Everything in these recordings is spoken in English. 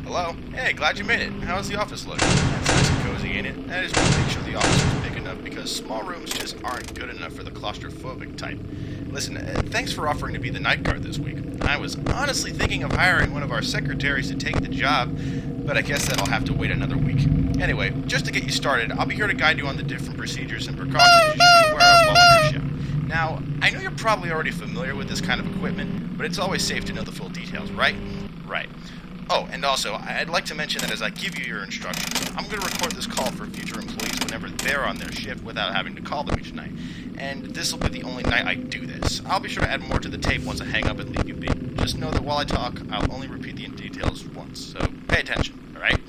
Hello? Hey, glad you made it. How's the office look? That's nice and cozy, ain't it? I just want to make sure the office is big enough because small rooms just aren't good enough for the claustrophobic type. Listen, thanks for offering to be the night guard this week. I was honestly thinking of hiring one of our secretaries to take the job, but I guess that'll have to wait another week. Anyway, just to get you started, I'll be here to guide you on the different procedures and precautions you should be aware of while on your shift. Now, I know you're probably already familiar with this kind of equipment, but it's always safe to know the full details, right? Right. Oh, and also, I'd like to mention that as I give you your instructions, I'm going to record this call for future employees whenever they're on their shift without having to call them each night. And this will be the only night I do this. I'll be sure to add more to the tape once I hang up and leave you be. Just know that while I talk, I'll only repeat the details once, so pay attention, alright?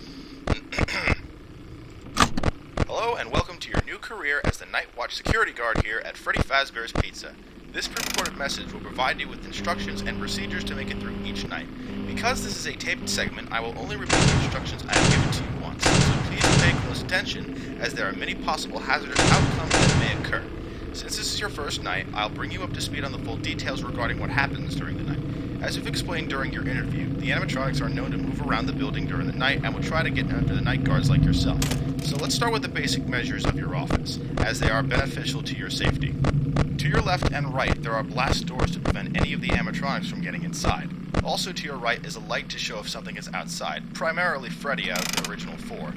Hello, and welcome to your new career as the Night Watch security guard here at Freddy Fazbear's Pizza. This pre-recorded message will provide you with instructions and procedures to make it through each night. Because this is a taped segment, I will only repeat the instructions I have given to you once, so please pay close attention, as there are many possible hazardous outcomes that may occur. Since this is your first night, I'll bring you up to speed on the full details regarding what happens during the night. As we've explained during your interview, the animatronics are known to move around the building during the night and will try to get after the night guards like yourself. So let's start with the basic measures of your office, as they are beneficial to your safety. To your left and right, there are blast doors to prevent any of the animatronics from getting inside. Also to your right is a light to show if something is outside, primarily Freddy out of the original 4.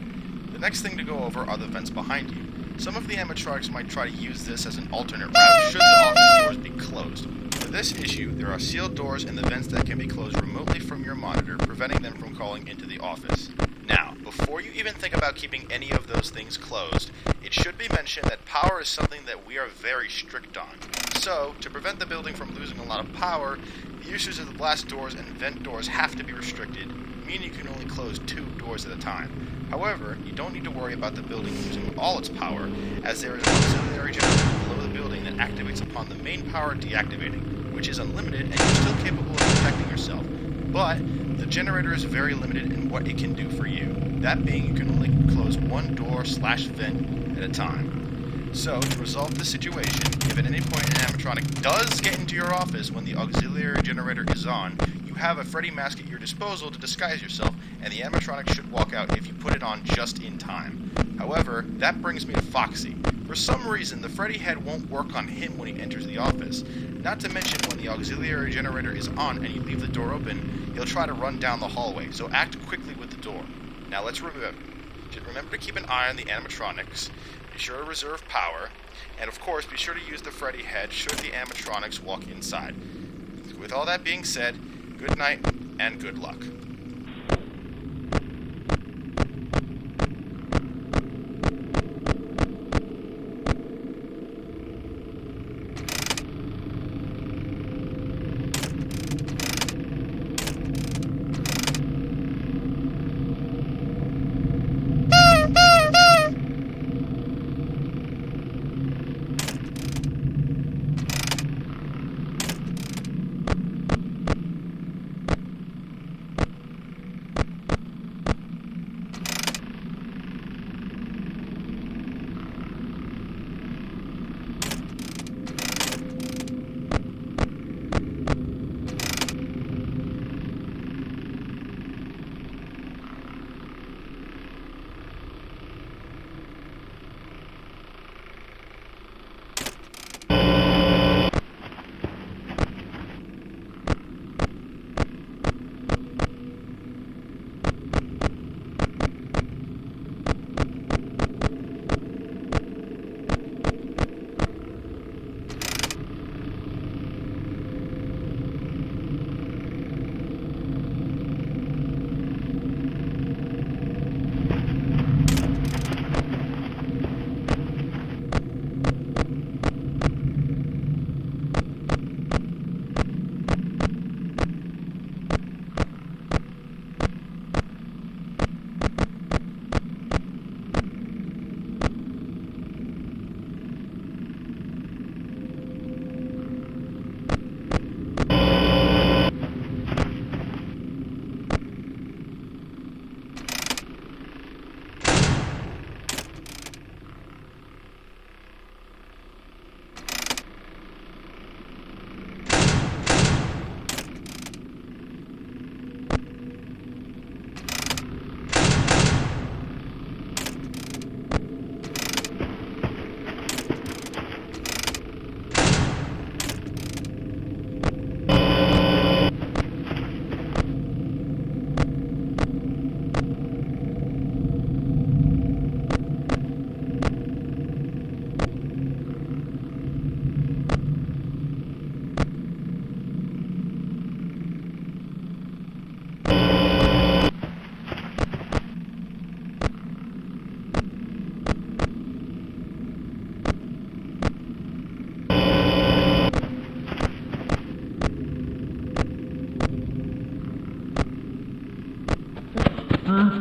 The next thing to go over are the vents behind you. Some of the animatronics might try to use this as an alternate route should the office doors be closed. For this issue, there are sealed doors in the vents that can be closed remotely from your monitor, preventing them from calling into the office. Now, before you even think about keeping any of those things closed, it should be mentioned that power is something that we are very strict on. So, to prevent the building from losing a lot of power, the uses of the blast doors and vent doors have to be restricted, meaning you can only close 2 doors at a time. However, you don't need to worry about the building losing all its power, as there is an auxiliary generator below the building that activates upon the main power deactivating, which is unlimited and you're still capable of protecting yourself. But the generator is very limited in what it can do for you, that being you can only close 1 door/vent at a time. So, to resolve this situation, if at any point an animatronic does get into your office when the auxiliary generator is on, you have a Freddy mask at your disposal to disguise yourself, and the animatronic should walk out if you put it on just in time. However, that brings me to Foxy. For some reason, the Freddy head won't work on him when he enters the office. Not to mention, when the auxiliary generator is on and you leave the door open, he'll try to run down the hallway, so act quickly with the door. Now let's remember to keep an eye on the animatronics, be sure to reserve power, and of course be sure to use the Freddy head should the animatronics walk inside. With all that being said, good night and good luck.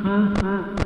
Mm-hmm.